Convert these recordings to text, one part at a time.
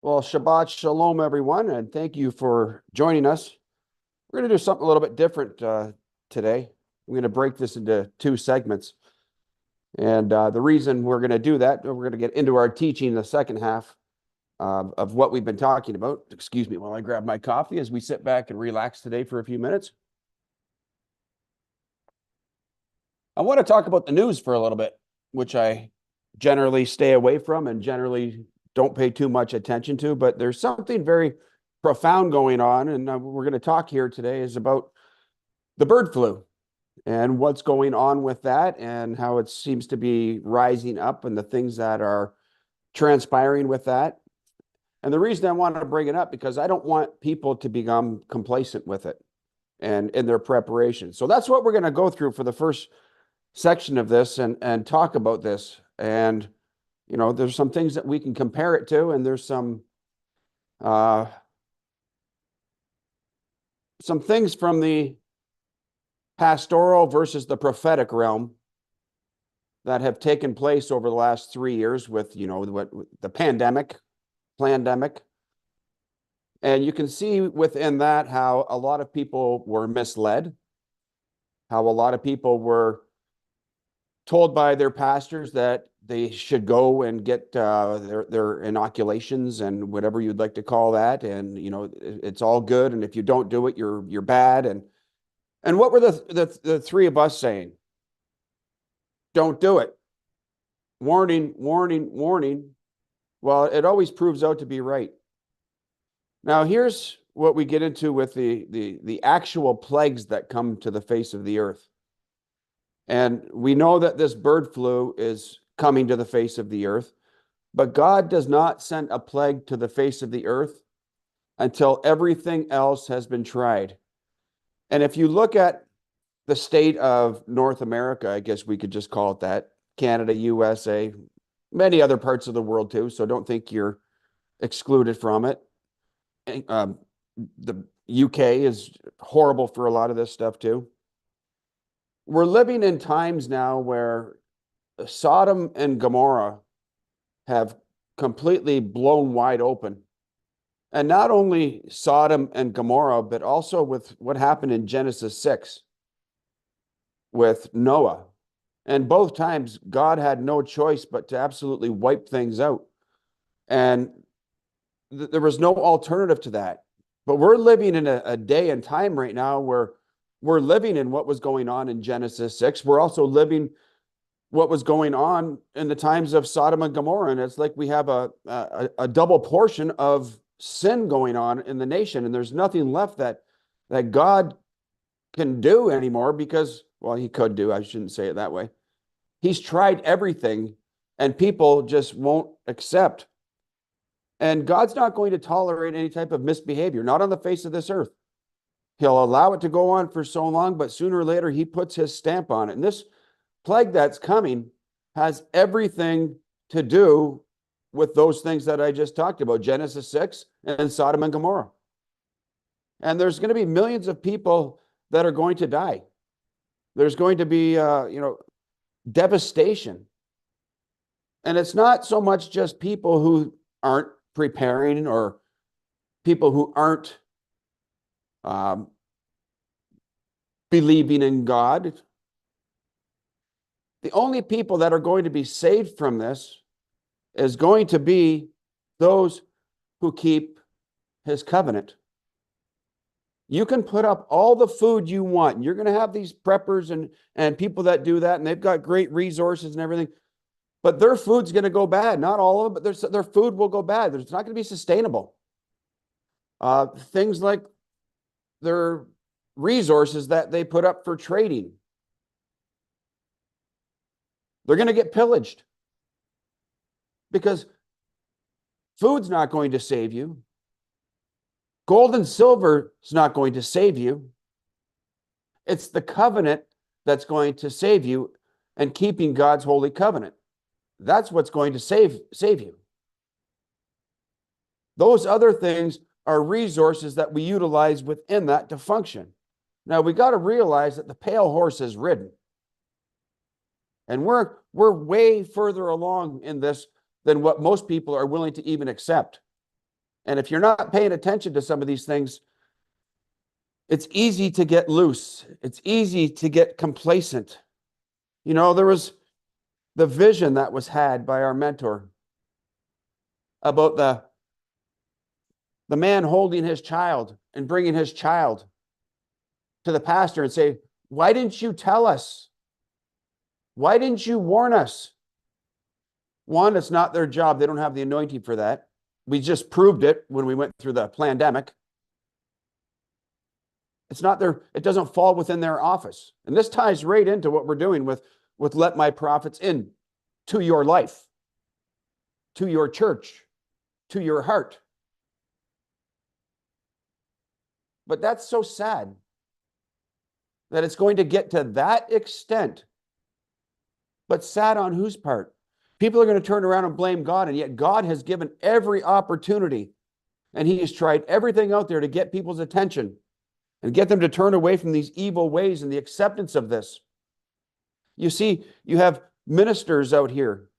Well, Shabbat Shalom, everyone, and thank you for joining us. We're going to do something a little bit different today. We're going to break this into two segments. And the reason we're going to do that, we're going to get into our teaching in the second half of what we've been talking about. Excuse me while I grab my coffee as we sit back and relax today for a few minutes. I want to talk about the news for a little bit, which I generally stay away from and generally don't pay too much attention to, but there's something very profound going on, and we're going to talk here today is about the bird flu and what's going on with that and how it seems to be rising up and the things that are transpiring with that. And the reason I want to bring it up because I don't want people to become complacent with it and in their preparation. So that's what we're going to go through for the first section of this and talk about this. And there's some things that we can compare it to, and there's some things from the pastoral versus the prophetic realm that have taken place over the last 3 years with, the pandemic. And you can see within that how a lot of people were misled, how a lot of people were told by their pastors that they should go and get their inoculations and whatever you'd like to call that, and it's all good, and if you don't do it, you're bad. And what were the three of us saying? Don't do it. Warning, warning, warning. Well, it always proves out to be right. Now, here's what we get into with the actual plagues that come to the face of the earth. And we know that this bird flu is coming to the face of the earth, but God does not send a plague to the face of the earth until everything else has been tried. And if you look at the state of North America, I guess we could just call it that, Canada, USA, many other parts of the world too, so don't think you're excluded from it. The UK is horrible for a lot of this stuff too. We're living in times now where Sodom and Gomorrah have completely blown wide open. And not only Sodom and Gomorrah, but also with what happened in Genesis 6 with Noah. And both times, God had no choice but to absolutely wipe things out. And there was no alternative to that. But we're living in a day and time right now where we're living in what was going on in Genesis 6. We're also living what was going on in the times of Sodom and Gomorrah. And it's like we have a double portion of sin going on in the nation. And there's nothing left that God can do anymore because, well, he could do. I shouldn't say it that way. He's tried everything and people just won't accept. And God's not going to tolerate any type of misbehavior, not on the face of this earth. He'll allow it to go on for so long, but sooner or later he puts his stamp on it. And this plague that's coming has everything to do with those things that I just talked about, Genesis 6 and Sodom and Gomorrah. And there's going to be millions of people that are going to die. There's going to be, devastation. And it's not so much just people who aren't preparing or people who aren't believing in God. The only people that are going to be saved from this is going to be those who keep his covenant. You can put up all the food you want. You're going to have these preppers and people that do that, and they've got great resources and everything. But their food's going to go bad. Not all of it, but their food will go bad. It's not going to be sustainable. Things like their resources that they put up for trading, they're going to get pillaged because food's not going to save you. Gold and silver is not going to save you. It's the covenant that's going to save you, and keeping God's holy covenant. That's what's going to save you. Those other things are resources that we utilize within that to function. Now, we got to realize that the pale horse is ridden. And we're way further along in this than what most people are willing to even accept. And if you're not paying attention to some of these things, it's easy to get loose. It's easy to get complacent. You know, there was the vision that was had by our mentor about the man holding his child and bringing his child to the pastor and say, why didn't you tell us? Why didn't you warn us? One, it's not their job. They don't have the anointing for that. We just proved it when we went through the pandemic. It's not their, it doesn't fall within their office. And this ties right into what we're doing with Let My Prophets In to your life, to your church, to your heart. But that's so sad that it's going to get to that extent. But sad on whose part? People are going to turn around and blame God, and yet God has given every opportunity, and He has tried everything out there to get people's attention and get them to turn away from these evil ways and the acceptance of this. You see, you have ministers out here,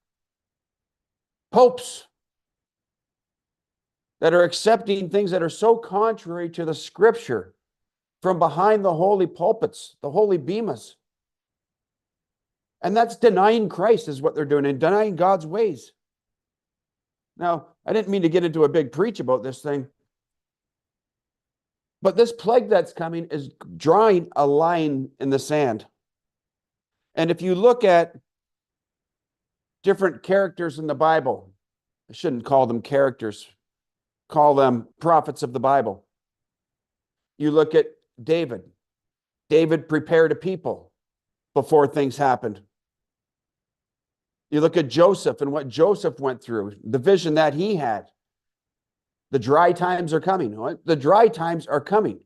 popes, that are accepting things that are so contrary to the scripture from behind the holy pulpits, the holy bemas. And that's denying Christ is what they're doing, and denying God's ways. Now, I didn't mean to get into a big preach about this thing, but this plague that's coming is drawing a line in the sand. And if you look at different characters in the Bible, I shouldn't call them characters, call them prophets of the Bible. You look at David. David prepared a people before things happened. You look at Joseph and what Joseph went through, the vision that he had. The dry times are coming. The dry times are coming.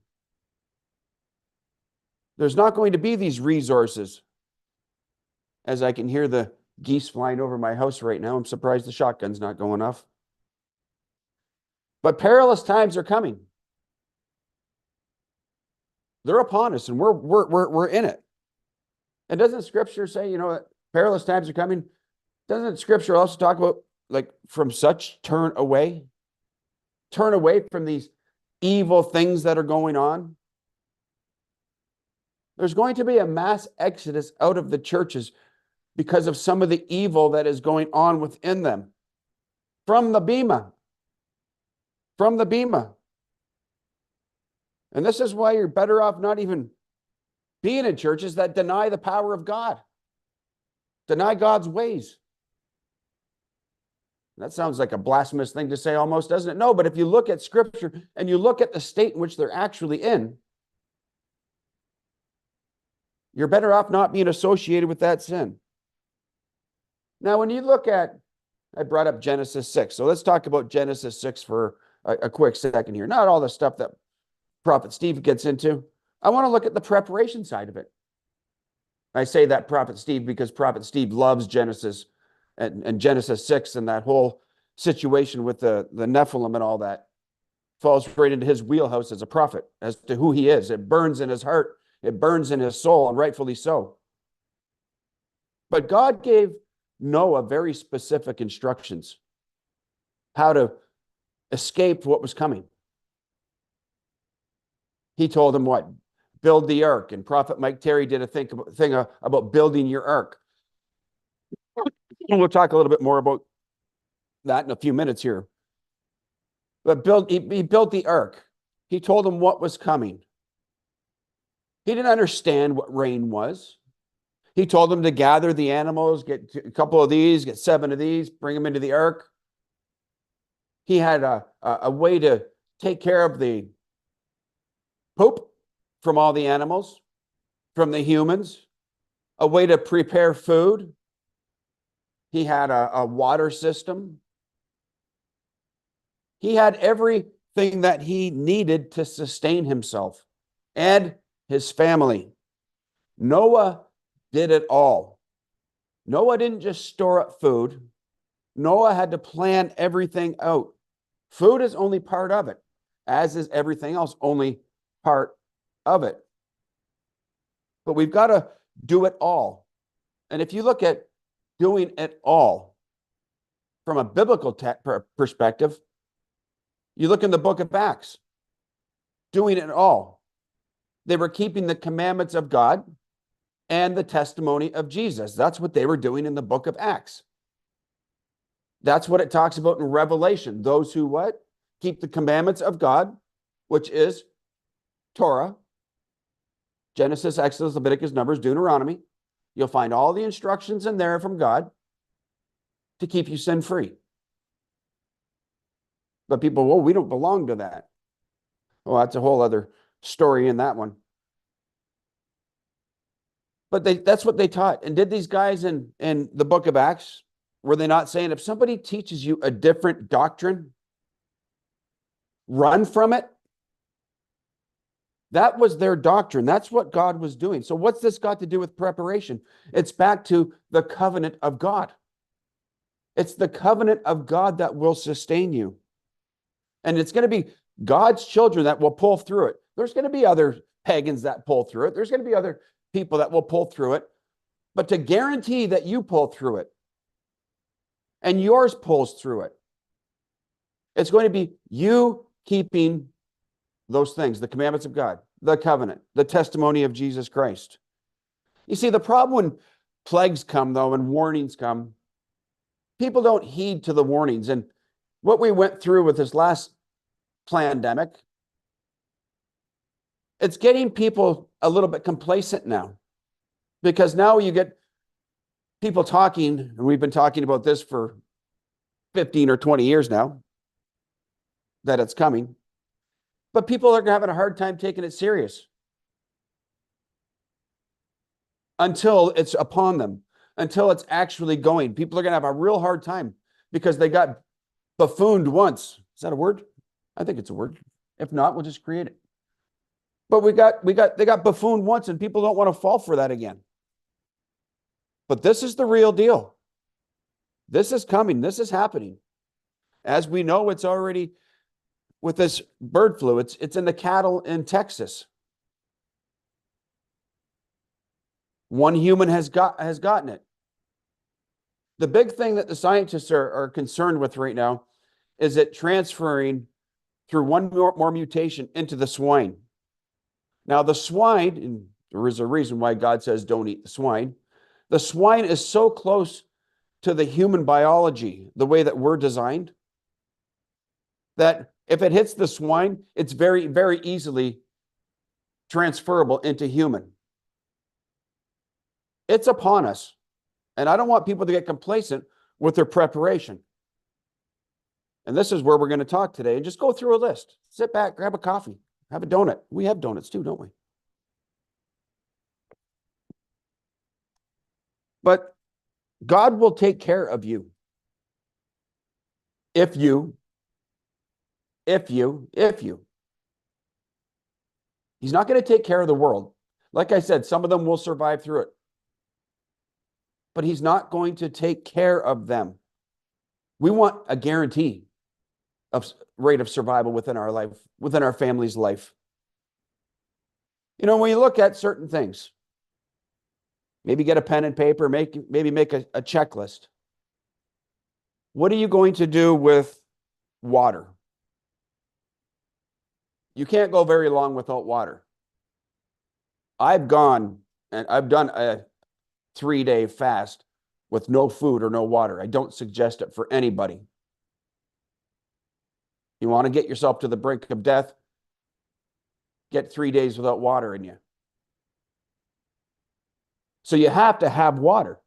There's not going to be these resources. As I can hear the geese flying over my house right now, I'm surprised the shotgun's not going off. But perilous times are coming. They're upon us, and we're in it. And doesn't Scripture say, you know, perilous times are coming? Doesn't Scripture also talk about, like, from such turn away? Turn away from these evil things that are going on. There's going to be a mass exodus out of the churches because of some of the evil that is going on within them. From the bema. From the bema. And this is why you're better off not even being in churches that deny the power of God. Deny God's ways. That sounds like a blasphemous thing to say almost, doesn't it? No, but if you look at Scripture and you look at the state in which they're actually in, you're better off not being associated with that sin. Now, when you look at, I brought up Genesis 6. So let's talk about Genesis 6 for a quick second here. Not all the stuff that Prophet Steve gets into. I want to look at the preparation side of it. I say that Prophet Steve because Prophet Steve loves Genesis and Genesis 6 and that whole situation with the Nephilim and all that falls right into his wheelhouse as a prophet, as to who he is. It burns in his heart. It burns in his soul, and rightfully so. But God gave Noah very specific instructions how to escape what was coming. He told him what? Build the ark. And Prophet Mike Terry did a thing about building your ark. We'll talk a little bit more about that in a few minutes here. But he built the ark. He told him what was coming. He didn't understand what rain was. He told them to gather the animals, get a couple of these, get 7 of these, bring them into the ark. He had a way to take care of the poop from all the animals, from the humans, a way to prepare food. He had a water system. He had everything that he needed to sustain himself and his family. Noah did it all. Noah didn't just store up food. Noah had to plan everything out. Food is only part of it, as is everything else, only part of it. But we've got to do it all. And if you look at doing it all from a biblical perspective, You look in the book of Acts, doing it all. They were keeping the commandments of God and the testimony of Jesus. That's what they were doing in the book of Acts. That's what it talks about in Revelation. Those who what? Keep the commandments of God, which is Torah, Genesis, Exodus, Leviticus, Numbers, Deuteronomy. You'll find all the instructions in there from God to keep you sin-free. But people, well, we don't belong to that. Well, that's a whole other story in that one. But that's what they taught. And did these guys in the book of Acts, were they not saying, if somebody teaches you a different doctrine, run from it? That was their doctrine. That's what God was doing. So what's this got to do with preparation? It's back to the covenant of God. It's the covenant of God that will sustain you. And it's going to be God's children that will pull through it. There's going to be other pagans that pull through it. There's going to be other people that will pull through it. But to guarantee that you pull through it and yours pulls through it, it's going to be you keeping those things, the commandments of God, the covenant, the testimony of Jesus Christ. You see, the problem when plagues come, though, and warnings come, people don't heed to the warnings. And what we went through with this last pandemic, it's getting people a little bit complacent now, because now you get people talking, and we've been talking about this for 15 or 20 years now, that it's coming, but people are having a hard time taking it serious until it's upon them, until it's actually going. People are going to have a real hard time because they got buffooned once. Is that a word? I think it's a word. If not, we'll just create it. But they got buffooned once, and people don't want to fall for that again. But this is the real deal. This is coming. This is happening. As we know, it's already with this bird flu. It's in the cattle in Texas. One human has gotten it. The big thing that the scientists are concerned with right now is it transferring through one more mutation into the swine. Now, the swine, and there is a reason why God says don't eat the swine. The swine is so close to the human biology, the way that we're designed, that if it hits the swine, it's very, very easily transferable into human. It's upon us. And I don't want people to get complacent with their preparation. And this is where we're going to talk today. And just go through a list. Sit back, grab a coffee, have a donut. We have donuts too, don't we? But God will take care of you. If you. He's not going to take care of the world. Like I said, some of them will survive through it. But he's not going to take care of them. We want a guarantee of rate of survival within our life, within our family's life. You know, when you look at certain things, maybe get a pen and paper, maybe make a checklist. What are you going to do with water? You can't go very long without water. I've gone and I've done a 3-day fast with no food or no water. I don't suggest it for anybody. You want to get yourself to the brink of death? Get 3 days without water in you. So you have to have water.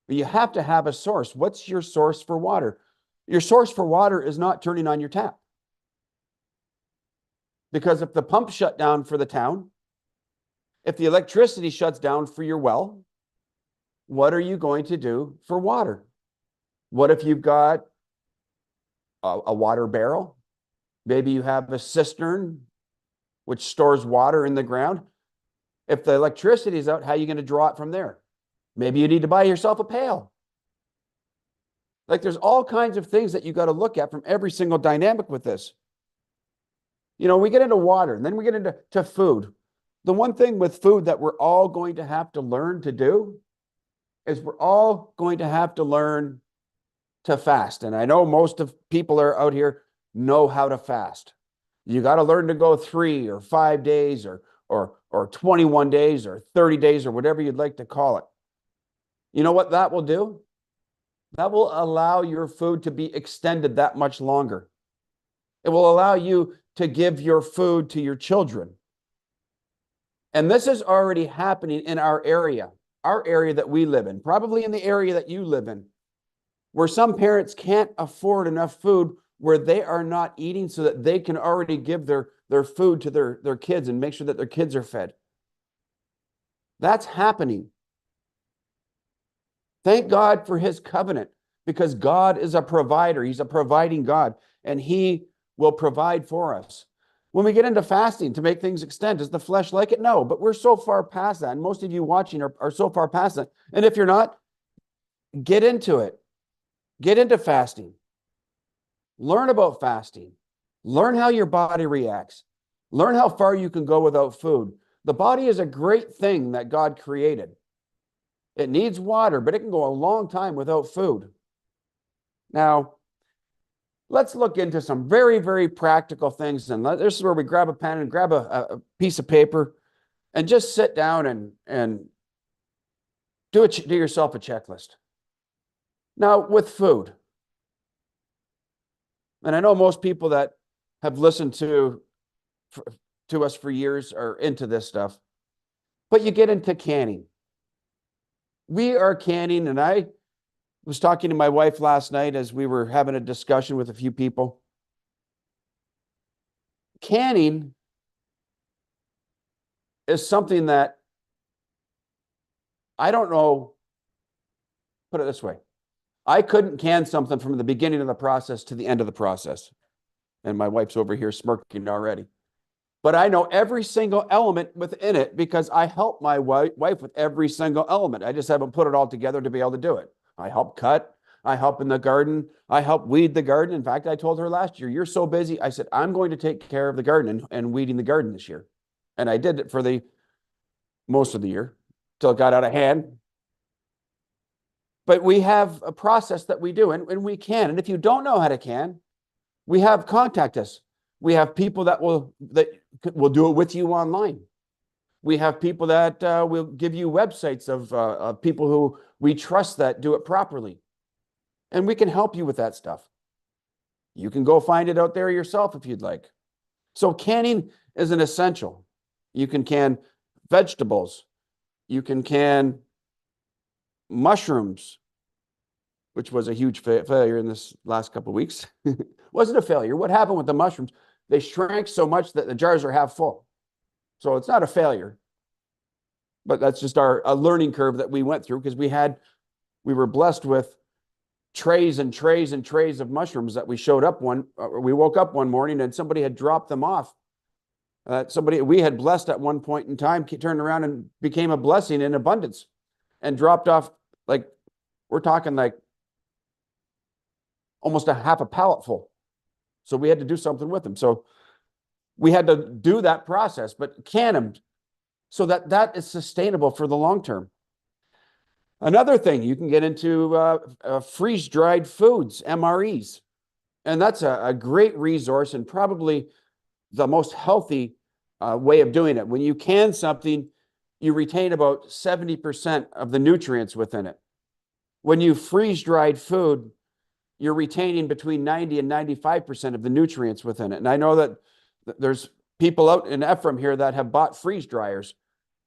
You have to have a source. What's your source for water? Your source for water is not turning on your tap. Because if the pump shut down for the town, if the electricity shuts down for your well, what are you going to do for water? What if you've got a water barrel? Maybe you have a cistern which stores water in the ground. If the electricity is out, how are you going to draw it from there? Maybe you need to buy yourself a pail. Like, there's all kinds of things that you got to look at from every single dynamic with this. You know, we get into water, and then we get into food. The one thing with food that we're all going to have to learn to do is we're all going to have to learn to fast. And I know most of people are out here know how to fast. You got to learn to go 3 or 5 days or 21 days or 30 days or whatever you'd like to call it. You know what that will do? That will allow your food to be extended that much longer. It will allow you to give your food to your children. And this is already happening in our area that we live in, probably in the area that you live in, where some parents can't afford enough food where they are not eating so that they can already give their food to their kids and make sure that their kids are fed. That's happening. Thank God for his covenant, because God is a provider. He's a providing God, and he will provide for us. When we get into fasting to make things extend, does the flesh like it? No, but we're so far past that. And most of you watching are so far past that. And if you're not, get into it. Get into fasting. Learn about fasting. Learn how your body reacts. Learn how far you can go without food. The body is a great thing that God created. It needs water, but it can go a long time without food. Now, let's look into some very, very practical things. And this is where we grab a pen and grab a piece of paper and just sit down and do yourself a checklist. Now, with food, and I know most people that have listened to us for years are into this stuff, but you get into canning. We are canning, and I was talking to my wife last night as we were having a discussion with a few people. Canning is something that I don't know, put it this way. I couldn't can something from the beginning of the process to the end of the process. And my wife's over here smirking already. But I know every single element within it because I help my wife with every single element. I just haven't put it all together to be able to do it. I help cut. I help in the garden. I help weed the garden. In fact, I told her last year, you're so busy. I said, I'm going to take care of the garden and weeding the garden this year. And I did it for the most of the year till it got out of hand. But we have a process that we do, and we can. And if you don't know how to can, we have contact us. We have people that will do it with you online. We have people that will give you websites of people who we trust that do it properly. And we can help you with that stuff. You can go find it out there yourself if you'd like. So canning is an essential. You can can vegetables. You can can mushrooms, which was a huge failure in this last couple of weeks. Wasn't a failure. What happened with the mushrooms? They shrank so much that the jars are half full. So it's not a failure. But that's just a learning curve that we went through because we were blessed with trays and trays and trays of mushrooms that we woke up one morning and somebody had dropped them off. Somebody we had blessed at one point in time turned around and became a blessing in abundance and dropped off, like, we're talking like almost a half a pallet full. So we had to do something with them. So we had to do that process, but can them so that is sustainable for the long term. Another thing, you can get into freeze-dried foods, MREs. And that's a great resource and probably the most healthy way of doing it. When you can something, you retain about 70% of the nutrients within it. When you freeze-dried food, you're retaining between 90 and 95% of the nutrients within it. And I know that there's people out in Ephraim here that have bought freeze dryers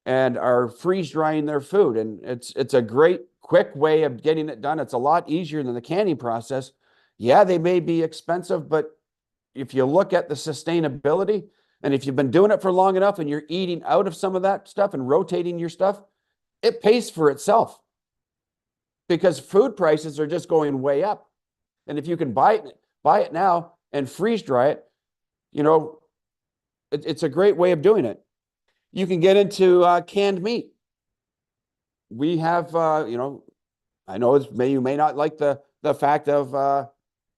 and are freeze drying their food. And it's a great, quick way of getting it done. It's a lot easier than the canning process. Yeah, they may be expensive, but if you look at the sustainability, and if you've been doing it for long enough and you're eating out of some of that stuff and rotating your stuff, it pays for itself because food prices are just going way up. And if you can buy it now and freeze dry it, it's a great way of doing it. You can get into canned meat. We have, I know you may not like the fact of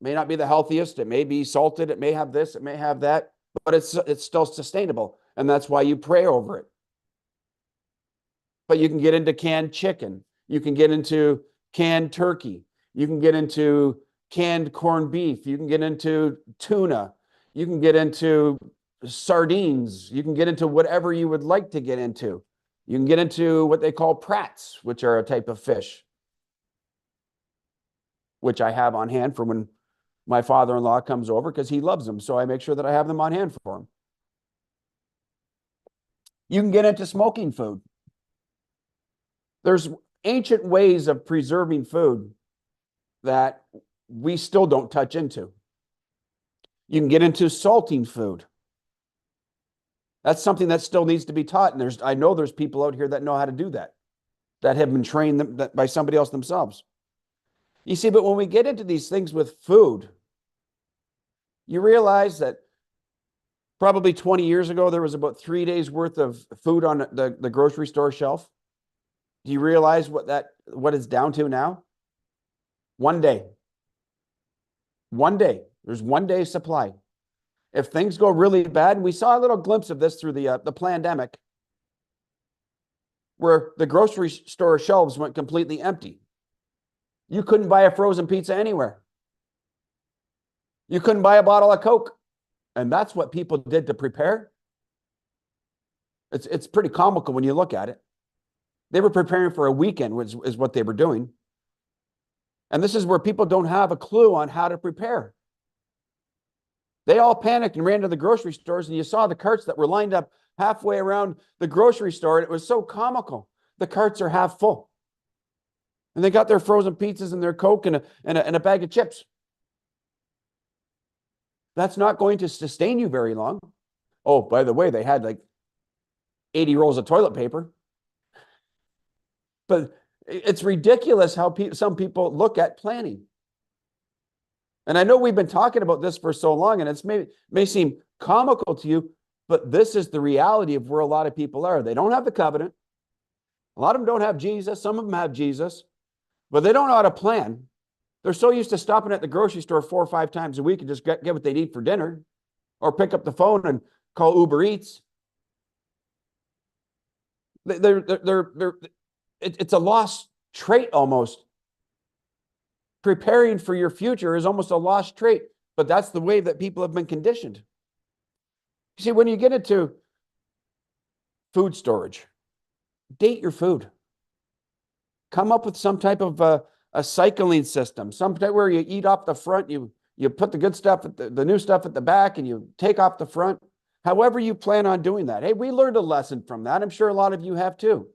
may not be the healthiest. It may be salted. It may have this. It may have that. But it's still sustainable. And that's why you pray over it. But you can get into canned chicken. You can get into canned turkey. You can get into canned corned beef. You can get into tuna. You can get into sardines. You can get into whatever you would like to get into. You can get into what they call prats, which are a type of fish, which I have on hand for when my father-in-law comes over because he loves them. So I make sure that I have them on hand for him. You can get into smoking food. There's ancient ways of preserving food that we still don't touch into. You can get into salting food. That's something that still needs to be taught. And I know there's people out here that know how to do that have been trained by somebody else themselves. You see, but when we get into these things with food, you realize that probably 20 years ago, there was about 3 days worth of food on the grocery store shelf. Do you realize what it's down to now? 1 day. 1 day. There's 1 day supply. If things go really bad, and we saw a little glimpse of this through the pandemic, where the grocery store shelves went completely empty. You couldn't buy a frozen pizza anywhere. You couldn't buy a bottle of Coke. And that's what people did to prepare. It's pretty comical when you look at it. They were preparing for a weekend, which is what they were doing. And this is where people don't have a clue on how to prepare. They all panicked and ran to the grocery stores, and you saw the carts that were lined up halfway around the grocery store, and it was so comical. The carts are half full. And they got their frozen pizzas and their Coke and a bag of chips. That's not going to sustain you very long. Oh, by the way, they had like 80 rolls of toilet paper. But it's ridiculous how some people look at planning. And I know we've been talking about this for so long, and it may seem comical to you, but this is the reality of where a lot of people are. They don't have the covenant. A lot of them don't have Jesus. Some of them have Jesus, but they don't know how to plan. They're so used to stopping at the grocery store 4 or 5 times a week and just get what they need for dinner, or pick up the phone and call Uber Eats. It's a lost trait almost. Preparing for your future is almost a lost trait, but that's the way that people have been conditioned. You see, when you get into food storage, date your food. Come up with some type of a cycling system, some type where you eat off the front, you put the good stuff, the new stuff at the back, and you take off the front. However you plan on doing that. Hey, we learned a lesson from that. I'm sure a lot of you have too.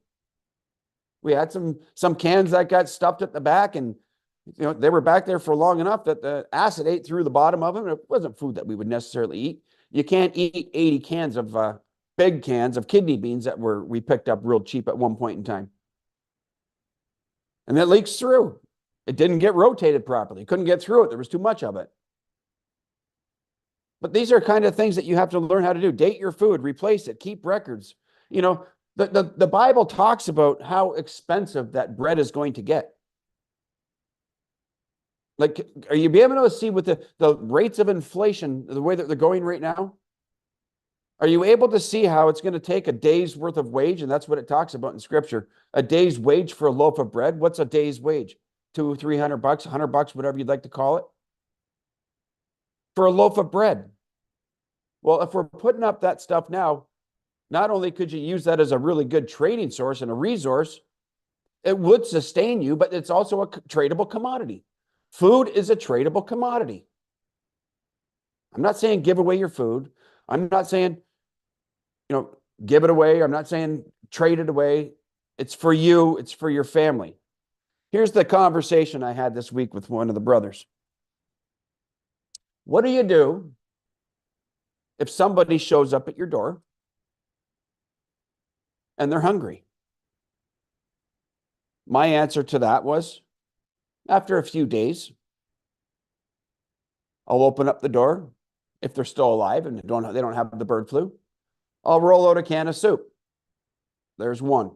We had some cans that got stuffed at the back, and they were back there for long enough that the acid ate through the bottom of them. It wasn't food that we would necessarily eat. You can't eat 80 cans of big cans of kidney beans that we picked up real cheap at one point in time. And it leaks through. It didn't get rotated properly. Couldn't get through it. There was too much of it. But these are kind of things that you have to learn how to do. Date your food, replace it, keep records. The Bible talks about how expensive that bread is going to get. Like, are you be able to see with the rates of inflation, the way that they're going right now? Are you able to see how it's going to take a day's worth of wage? And that's what it talks about in Scripture. A day's wage for a loaf of bread. What's a day's wage? $200, $300, $100, whatever you'd like to call it. For a loaf of bread. Well, if we're putting up that stuff now, not only could you use that as a really good trading source and a resource, it would sustain you, but it's also a tradable commodity. Food is a tradable commodity. I'm not saying give away your food. I'm not saying, give it away. I'm not saying trade it away. It's for you. It's for your family. Here's the conversation I had this week with one of the brothers. What do you do if somebody shows up at your door and they're hungry? My answer to that was, after a few days, I'll open up the door. If they're still alive and they don't have the bird flu, I'll roll out a can of soup. There's one.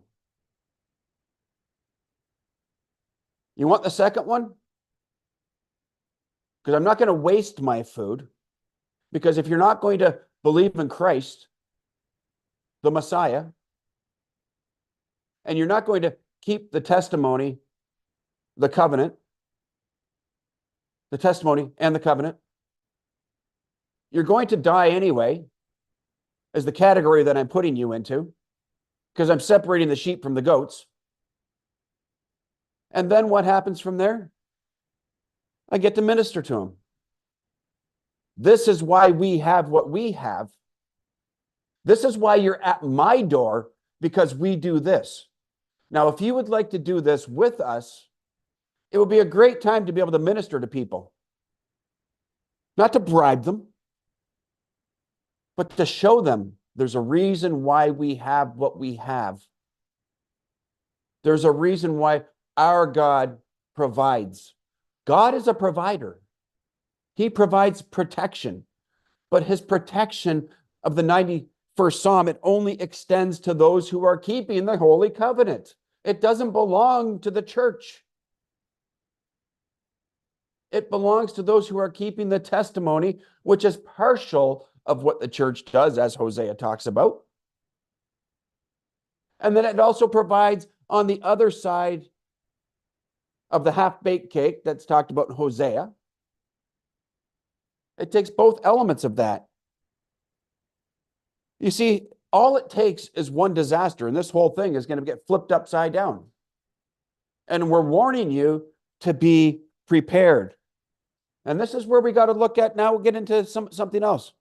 You want the second one? Because I'm not going to waste my food. Because if you're not going to believe in Christ, the Messiah, and you're not going to keep the testimony, the covenant, the testimony and the covenant. You're going to die anyway, is the category that I'm putting you into, because I'm separating the sheep from the goats. And then what happens from there? I get to minister to them. This is why we have what we have. This is why you're at my door, because we do this. Now, if you would like to do this with us, it would be a great time to be able to minister to people. Not to bribe them, but to show them there's a reason why we have what we have. There's a reason why our God provides. God is a provider. He provides protection, but his protection of the 91st Psalm, it only extends to those who are keeping the Holy Covenant. It doesn't belong to the church. It belongs to those who are keeping the testimony, which is partial of what the church does, as Hosea talks about. And then it also provides on the other side of the half-baked cake that's talked about in Hosea. It takes both elements of that. You see, all it takes is one disaster, and this whole thing is going to get flipped upside down. And we're warning you to be prepared. And this is where we got to look at now. We'll get into something else.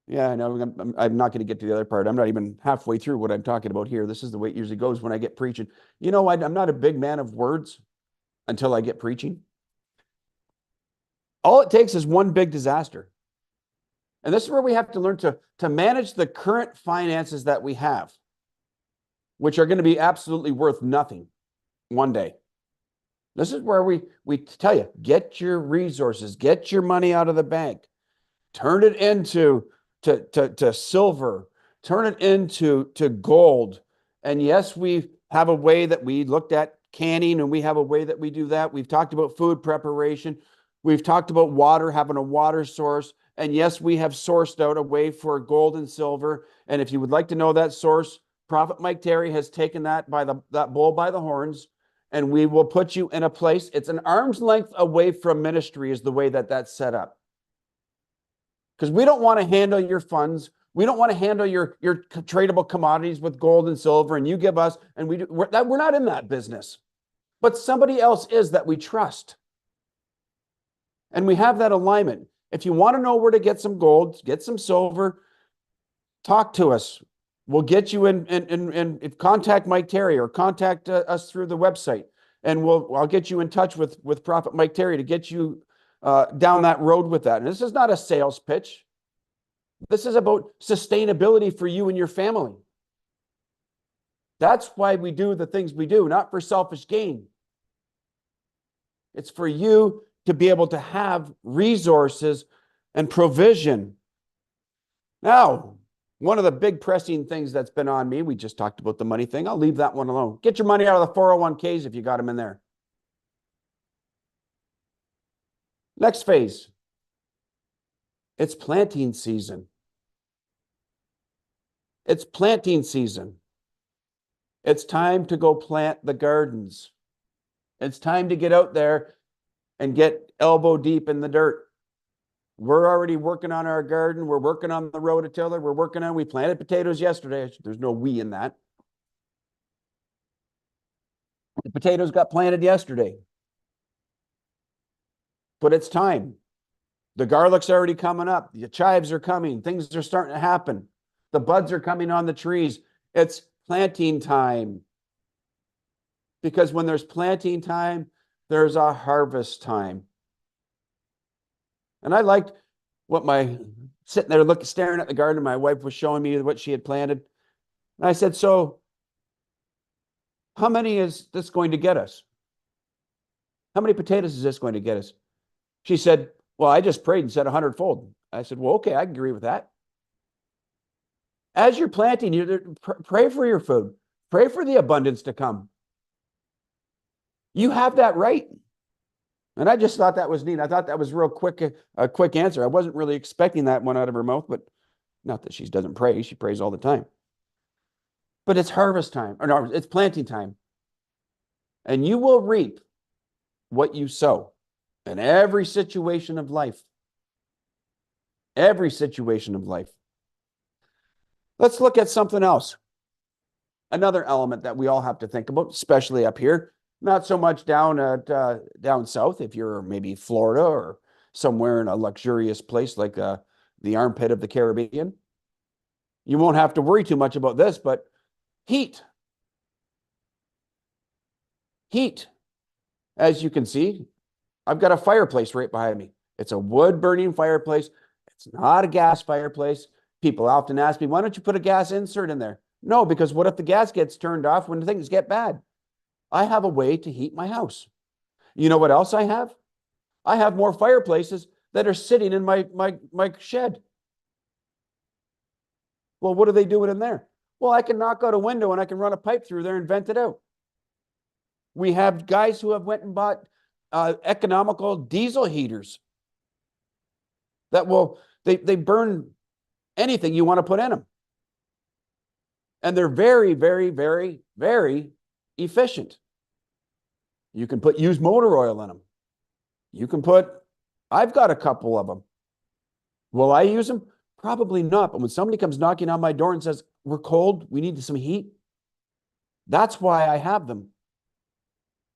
Yeah, I know. I'm not going to get to the other part. I'm not even halfway through what I'm talking about here. This is the way it usually goes when I get preaching. You know, I'm not a big man of words until I get preaching. All it takes is one big disaster. And this is where we have to learn to manage the current finances that we have, which are going to be absolutely worth nothing one day. This is where we tell you, get your resources, get your money out of the bank, turn it into to silver, turn it into gold. And yes, we have a way that we looked at canning, and we have a way that we do that. We've talked about food preparation. We've talked about water, having a water source. And yes, we have sourced out a way for gold and silver. And if you would like to know that source, Prophet Mike Terry has taken that bull by the horns, and we will put you in a place. It's an arm's length away from ministry is the way that that's set up. Because we don't want to handle your funds. We don't want to handle your tradable commodities with gold and silver, and you give us, and we're not in that business. But somebody else is that we trust. And we have that alignment. If you want to know where to get some gold, get some silver, talk to us. We'll get you in contact Mike Terry, or contact us through the website. And I'll get you in touch with Prophet Mike Terry to get you down that road with that. And this is not a sales pitch. This is about sustainability for you and your family. That's why we do the things we do, not for selfish gain. It's for you to be able to have resources and provision. Now, one of the big pressing things that's been on me, we just talked about the money thing. I'll leave that one alone. Get your money out of the 401ks if you got them in there. Next phase. It's planting season. It's planting season. It's time to go plant the gardens. It's time to get out there and get elbow deep in the dirt. We're already working on our garden. We're working on the rototiller. We planted potatoes yesterday. There's no we in that. The potatoes got planted yesterday. But it's time. The garlic's already coming up. The chives are coming. Things are starting to happen. The buds are coming on the trees. It's planting time. Because when there's planting time, there's a harvest time. And I liked what sitting there staring at the garden, my wife was showing me what she had planted. And I said, so how many is this going to get us? How many potatoes is this going to get us? She said, well, I just prayed and said 100-fold. I said, well, okay, I agree with that. As you're planting, you pray for your food. Pray for the abundance to come. You have that right. And I just thought that was neat. I thought that was a quick answer. I wasn't really expecting that one out of her mouth, but not that she doesn't pray. She prays all the time. But it's harvest time, or no, it's planting time. And you will reap what you sow. in every situation of life. Every situation of life. Let's look at something else. Another element that we all have to think about, especially up here, not so much down south, if you're maybe Florida or somewhere in a luxurious place like the armpit of the Caribbean. You won't have to worry too much about this, but heat. Heat. As you can see, I've got a fireplace right behind me. It's a wood-burning fireplace. It's not a gas fireplace. People often ask me, why don't you put a gas insert in there? No, because what if the gas gets turned off when things get bad? I have a way to heat my house. You know what else I have? I have more fireplaces that are sitting in my shed. Well, what are they doing in there? Well, I can knock out a window and I can run a pipe through there and vent it out. We have guys who have went and bought economical diesel heaters that they burn anything you want to put in them. And they're very, very, very, very efficient. You can put used motor oil in them. I've got a couple of them. Will I use them? Probably not. But when somebody comes knocking on my door and says, we're cold, we need some heat, that's why I have them.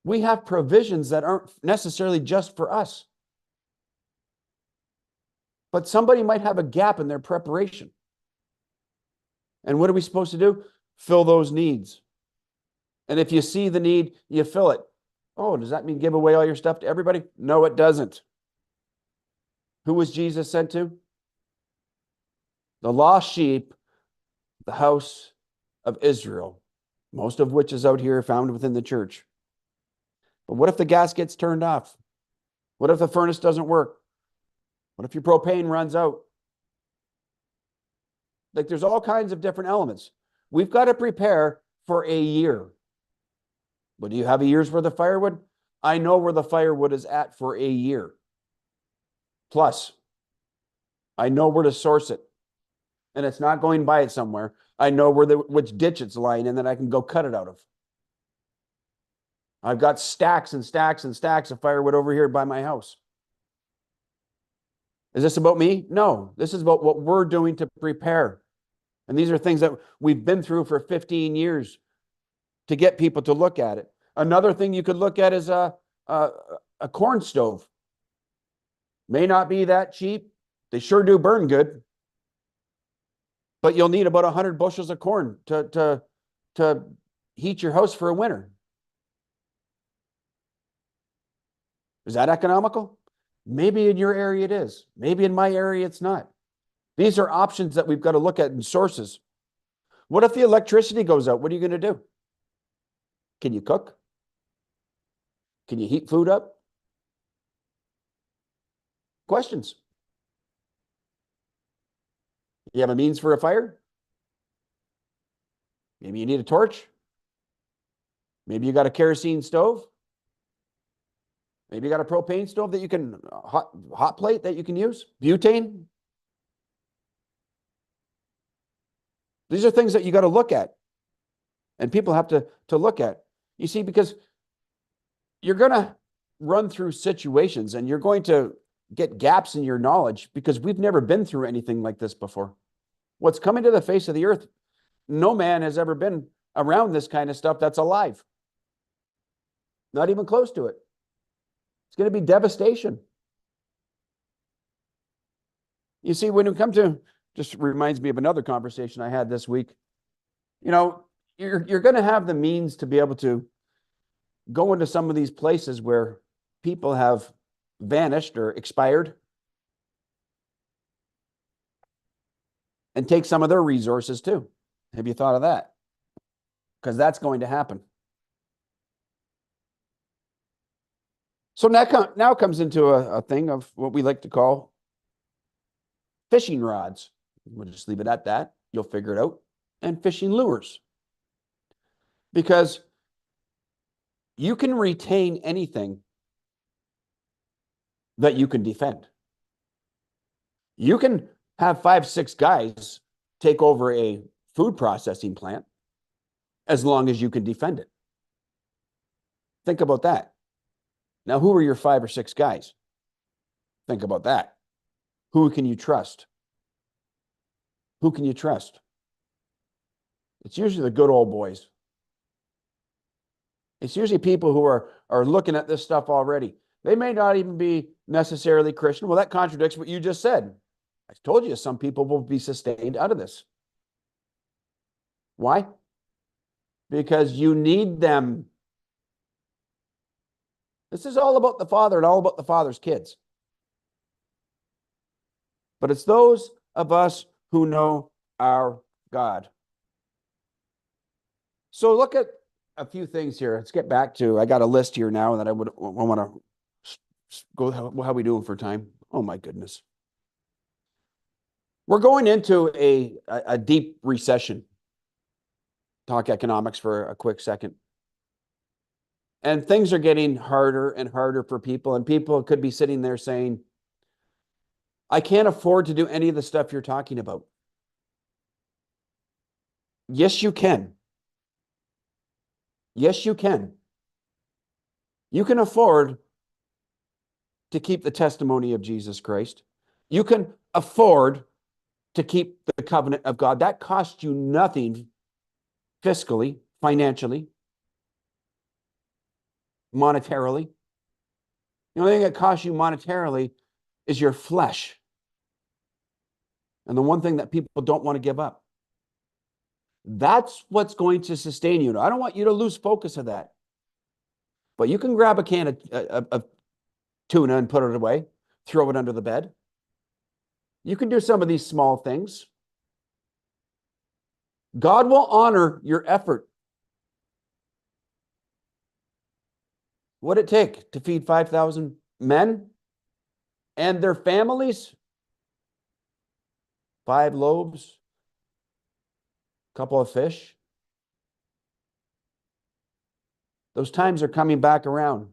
We have provisions that aren't necessarily just for us. But somebody might have a gap in their preparation. And what are we supposed to do? Fill those needs. And if you see the need, you fill it. Oh, does that mean give away all your stuff to everybody? No, it doesn't. Who was Jesus sent to? The lost sheep, the house of Israel, most of which is out here found within the church. But what if the gas gets turned off? What if the furnace doesn't work? What if your propane runs out? Like, there's all kinds of different elements. We've got to prepare for a year. But do you have a year's worth of firewood? I know where the firewood is at for a year. Plus, I know where to source it. And it's not going by it somewhere. I know which ditch it's lying in that I can go cut it out of. I've got stacks and stacks and stacks of firewood over here by my house. Is this about me? No, this is about what we're doing to prepare. And these are things that we've been through for 15 years to get people to look at it. Another thing you could look at is a corn stove. May not be that cheap. They sure do burn good. But you'll need about 100 bushels of corn to heat your house for a winter. Is that economical? Maybe in your area it is. Maybe in my area it's not. These are options that we've got to look at in sources. What if the electricity goes out? What are you going to do? Can you cook? Can you heat food up? Questions. You have a means for a fire? Maybe you need a torch. Maybe you got a kerosene stove. Maybe you got a propane stove that you can, hot plate that you can use. Butane. These are things that you got to look at. And people have to look at. You see, because you're going to run through situations and you're going to get gaps in your knowledge because we've never been through anything like this before. What's coming to the face of the earth, no man has ever been around this kind of stuff that's alive. Not even close to it. It's going to be devastation. You see, when it comes to, just reminds me of another conversation I had this week. You know, you're going to have the means to be able to go into some of these places where people have vanished or expired and take some of their resources too. Have you thought of that? Because that's going to happen. So now comes into a thing of what we like to call fishing rods. We'll just leave it at that. You'll figure it out. And fishing lures. Because you can retain anything that you can defend. You can have 5, 6 guys take over a food processing plant as long as you can defend it. Think about that. Now, who are your 5 or 6 guys? Think about that. Who can you trust? Who can you trust? It's usually the good old boys. It's usually people who are looking at this stuff already. They may not even be necessarily Christian. Well, that contradicts what you just said. I told you some people will be sustained out of this. Why? Because you need them. This is all about the Father and all about the Father's kids. But it's those of us who know our God. So look at a few things here. Let's get back to, I got a list here now that I want to go, how are we doing for time? Oh my goodness. We're going into a deep recession. Talk economics for a quick second. And things are getting harder and harder for people. And people could be sitting there saying, I can't afford to do any of the stuff you're talking about. Yes, you can. Yes, you can. You can afford to keep the testimony of Jesus Christ. You can afford to keep the covenant of God. That costs you nothing fiscally, financially, monetarily. The only thing that costs you monetarily is your flesh. And the one thing that people don't want to give up. That's what's going to sustain you. I don't want you to lose focus of that. But you can grab a can of tuna and put it away, throw it under the bed. You can do some of these small things. God will honor your effort. What did it take to feed 5,000 men and their families? 5 loaves, a couple of fish. Those times are coming back around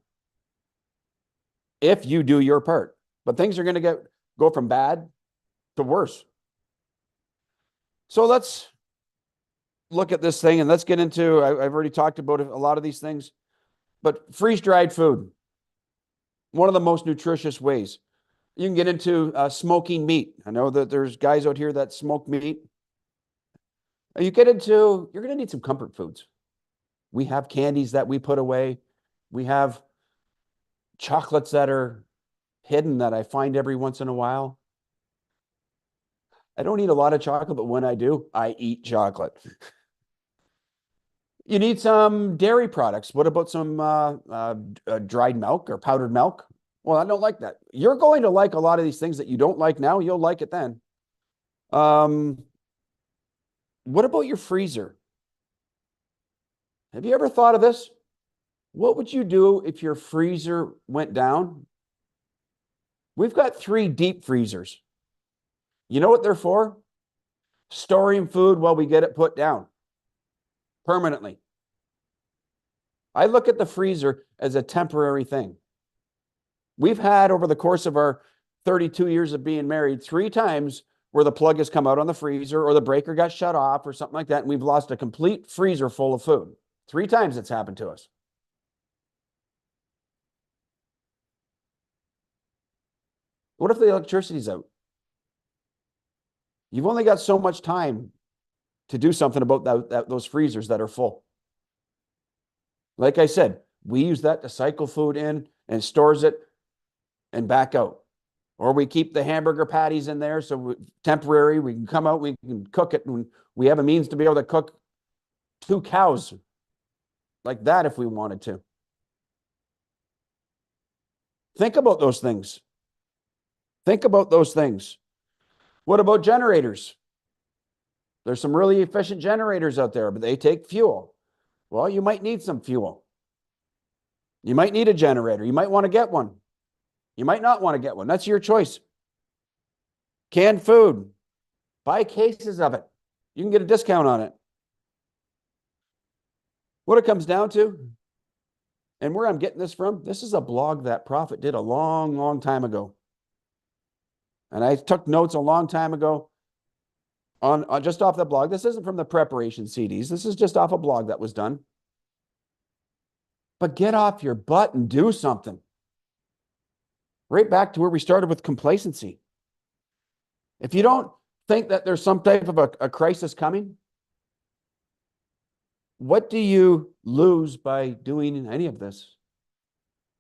if you do your part. But things are going to go from bad to worse. So let's look at this thing and let's get into, I've already talked about a lot of these things, but freeze-dried food, one of the most nutritious ways. You can get into smoking meat. I know that there's guys out here that smoke meat. You're going to need some comfort foods. We have candies that we put away. We have chocolates that are hidden that I find every once in a while. I don't eat a lot of chocolate, but when I do, I eat chocolate. You need some dairy products. What about some dried milk or powdered milk? Well, I don't like that. You're going to like a lot of these things that you don't like now. You'll like it then. What about your freezer? Have you ever thought of this? What would you do if your freezer went down? We've got 3 deep freezers. You know what they're for? Storing food while we get it put down permanently. I look at the freezer as a temporary thing. We've had, over the course of our 32 years of being married, 3 times where the plug has come out on the freezer or the breaker got shut off or something like that, and we've lost a complete freezer full of food. 3 times it's happened to us. What if the electricity's out? You've only got so much time to do something about those freezers that are full. Like I said, we use that to cycle food in and stores it and back out. Or we keep the hamburger patties in there so temporary, we can come out, we can cook it, and we have a means to be able to cook 2 cows like that if we wanted to. Think about those things. Think about those things. What about generators? There's some really efficient generators out there, but they take fuel. Well, you might need some fuel. You might need a generator. You might want to get one. You might not want to get one. That's your choice. Canned food. Buy cases of it. You can get a discount on it. What it comes down to, and where I'm getting this from, this is a blog that Prophet did a long, long time ago. And I took notes a long time ago on just off the blog. This isn't from the preparation CDs. This is just off a blog that was done. But get off your butt and do something. Right back to where we started with complacency. If you don't think that there's some type of a crisis coming, what do you lose by doing any of this?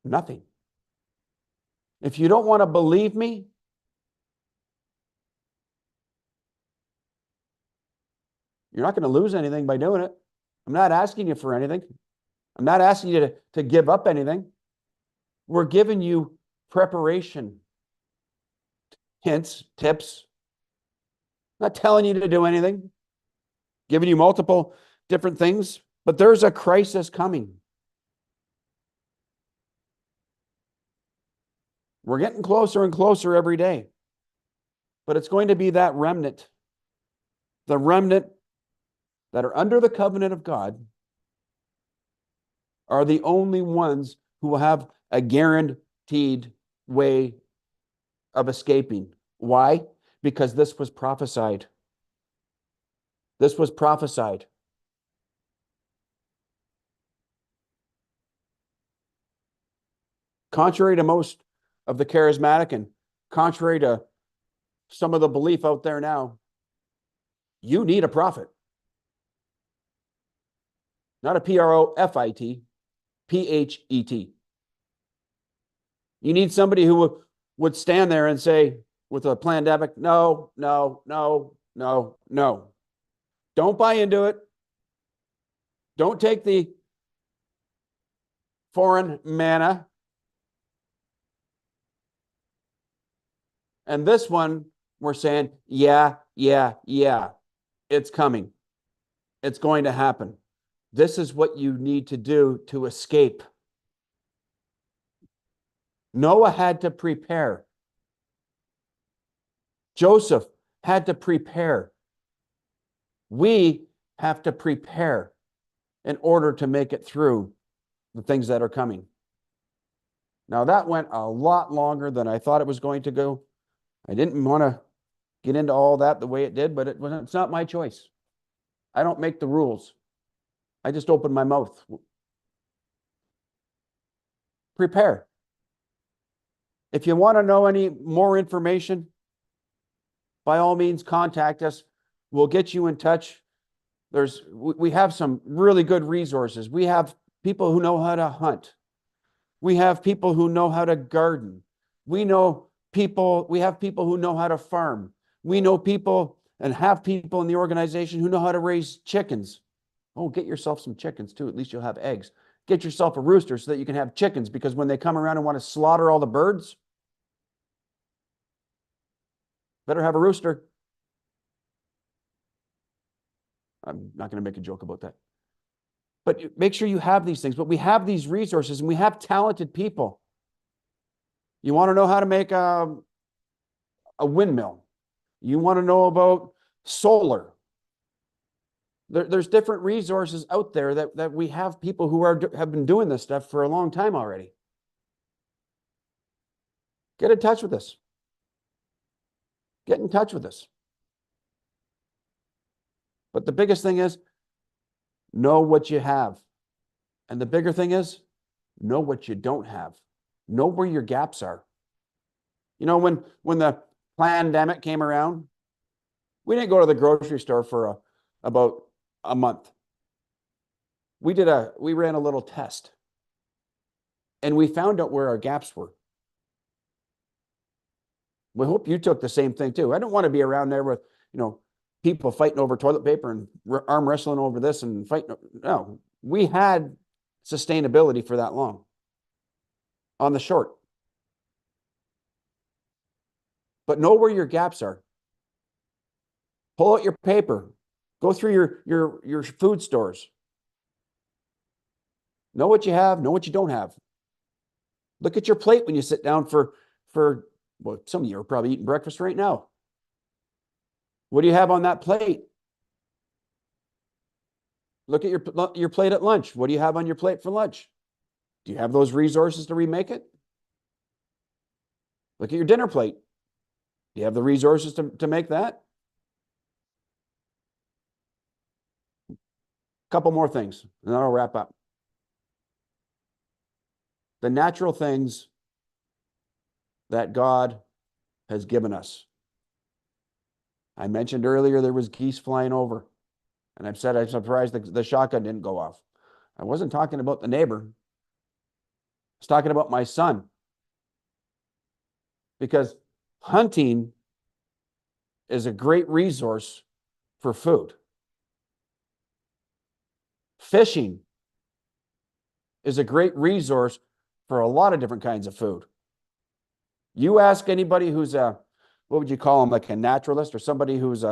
Nothing. If you don't want to believe me, you're not going to lose anything by doing it. I'm not asking you for anything. I'm not asking you to give up anything. We're giving you preparation, hints, tips. Not telling you to do anything, giving you multiple different things, but there's a crisis coming. We're getting closer and closer every day, but it's going to be that remnant, the remnant that are under the covenant of God are the only ones who will have a guaranteed way of escaping. Why? Because this was prophesied. This was prophesied. Contrary to most of the charismatic and contrary to some of the belief out there now, you need a prophet. Not a prophet, Phet. You need somebody who would stand there and say, with a pandemic, no, no, no, no, no. Don't buy into it. Don't take the foreign manna. And this one, we're saying, yeah, it's coming. It's going to happen. This is what you need to do to escape. Noah had to prepare. Joseph had to prepare. We have to prepare in order to make it through the things that are coming. Now, that went a lot longer than I thought it was going to go. I didn't want to get into all that the way it did, but it's not my choice. I don't make the rules. I just open my mouth. Prepare. If you want to know any more information, by all means, contact us. We'll get you in touch. We have some really good resources. We have people who know how to hunt. We have people who know how to garden. We have people who know how to farm. We know people and have people in the organization who know how to raise chickens. Oh, get yourself some chickens too. At least you'll have eggs. Get yourself a rooster so that you can have chickens, because when they come around and want to slaughter all the birds, better have a rooster. I'm not going to make a joke about that. But make sure you have these things. But we have these resources and we have talented people. You want to know how to make a windmill. You want to know about solar. There's different resources out there that we have people who have been doing this stuff for a long time already. Get in touch with us. Get in touch with us. But the biggest thing is, know what you have. And the bigger thing is, know what you don't have. Know where your gaps are. You know, when the pandemic came around, we didn't go to the grocery store for about a month. We ran a little test. And we found out where our gaps were. We hope you took the same thing too. I don't want to be around there with, people fighting over toilet paper and arm wrestling over this and fighting. No, we had sustainability for that long on the short. But know where your gaps are. Pull out your paper. Go through your food stores. Know what you have, know what you don't have. Look at your plate when you sit down for well, some of you are probably eating breakfast right now. What do you have on that plate? Look at your plate at lunch. What do you have on your plate for lunch? Do you have those resources to remake it? Look at your dinner plate. Do you have the resources to make that? A couple more things, and then I'll wrap up. The natural things that God has given us. I mentioned earlier there was geese flying over, and I've said I'm surprised the shotgun didn't go off. I wasn't talking about the neighbor. I was talking about my son. Because hunting is a great resource for food. Fishing is a great resource for a lot of different kinds of food. You ask anybody who's what would you call them, like a naturalist or somebody who's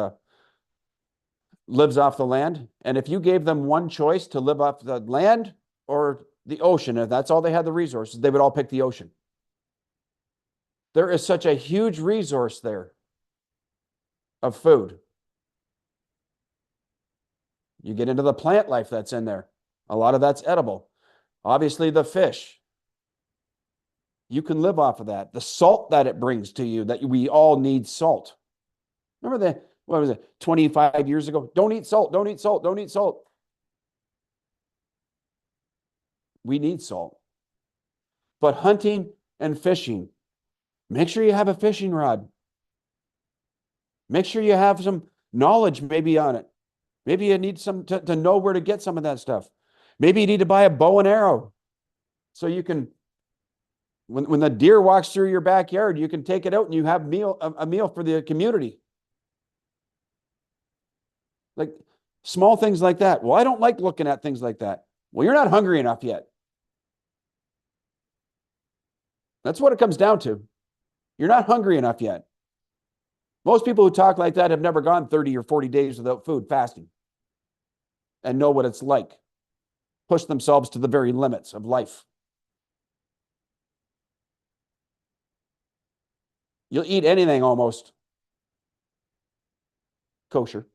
lives off the land, and if you gave them one choice to live off the land or the ocean, if that's all they had the resources, they would all pick the ocean. There is such a huge resource there of food. You get into the plant life that's in there. A lot of that's edible. Obviously, the fish. You can live off of that. The salt that it brings to you, that we all need salt. Remember what was it, 25 years ago? Don't eat salt, don't eat salt, don't eat salt. We need salt. But hunting and fishing, make sure you have a fishing rod. Make sure you have some knowledge maybe on it. Maybe you need some to know where to get some of that stuff. Maybe you need to buy a bow and arrow so you can, when the deer walks through your backyard, you can take it out and you have a meal for the community. Like small things like that. Well, I don't like looking at things like that. Well, you're not hungry enough yet. That's what it comes down to. You're not hungry enough yet. Most people who talk like that have never gone 30 or 40 days without food, fasting, and know what it's like. Push themselves to the very limits of life. You'll eat anything almost kosher.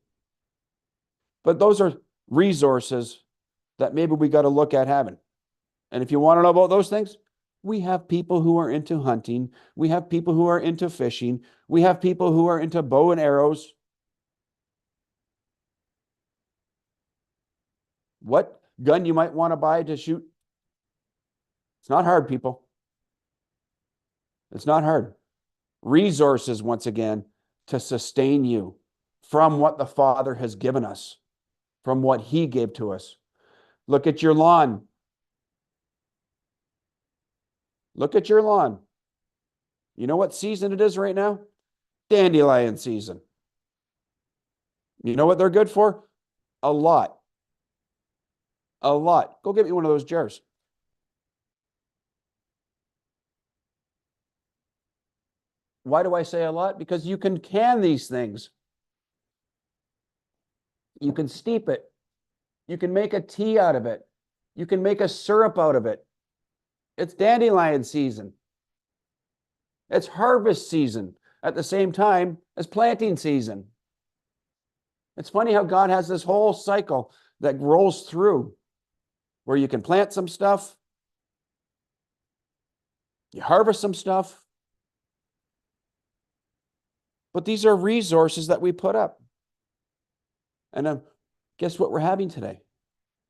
But those are resources that maybe we got to look at having. And if you want to know about those things, we have people who are into hunting. We have people who are into fishing. We have people who are into bow and arrows. What gun you might want to buy to shoot? It's not hard, people. It's not hard. Resources, once again, to sustain you from what the Father has given us, from what He gave to us. Look at your lawn. Look at your lawn. You know what season it is right now? Dandelion season. You know what they're good for? A lot. A lot. Go get me one of those jars. Why do I say a lot? Because you can these things. You can steep it. You can make a tea out of it. You can make a syrup out of it. It's dandelion season. It's harvest season at the same time as planting season. It's funny how God has this whole cycle that rolls through where you can plant some stuff, you harvest some stuff, but these are resources that we put up. And guess what we're having today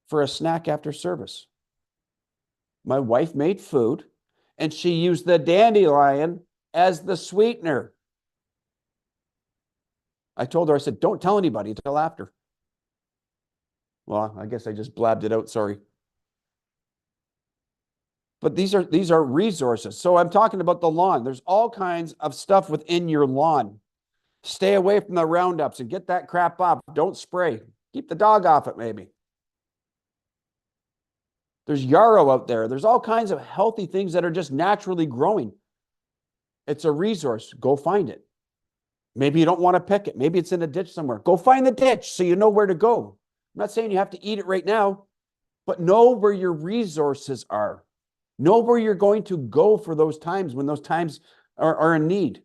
for a snack after service? My wife made food, and she used the dandelion as the sweetener. I told her, I said, don't tell anybody until after. Well, I guess I just blabbed it out, sorry. But these are resources. So I'm talking about the lawn. There's all kinds of stuff within your lawn. Stay away from the roundups and get that crap off. Don't spray. Keep the dog off it, maybe. There's yarrow out there. There's all kinds of healthy things that are just naturally growing. It's a resource. Go find it. Maybe you don't want to pick it. Maybe it's in a ditch somewhere. Go find the ditch so you know where to go. I'm not saying you have to eat it right now, but know where your resources are. Know where you're going to go for those times when those times are in need.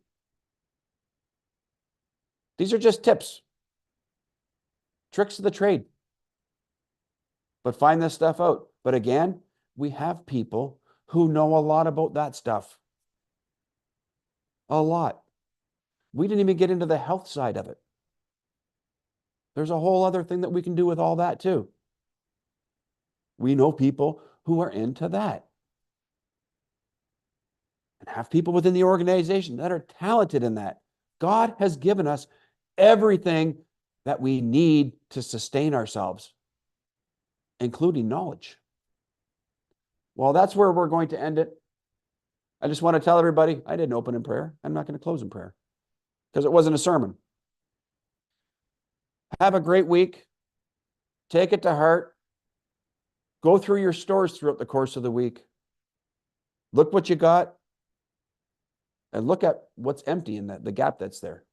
These are just tips, tricks of the trade. But find this stuff out. But again, we have people who know a lot about that stuff. A lot. We didn't even get into the health side of it. There's a whole other thing that we can do with all that too. We know people who are into that. And have people within the organization that are talented in that. God has given us everything that we need to sustain ourselves, including knowledge. Well, that's where we're going to end it. I just want to tell everybody, I didn't open in prayer. I'm not going to close in prayer because it wasn't a sermon. Have a great week. Take it to heart. Go through your stores throughout the course of the week. Look what you got and look at what's empty in that, the gap that's there.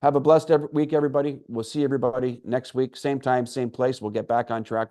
Have a blessed week, everybody. We'll see everybody next week. Same time, same place. We'll get back on track.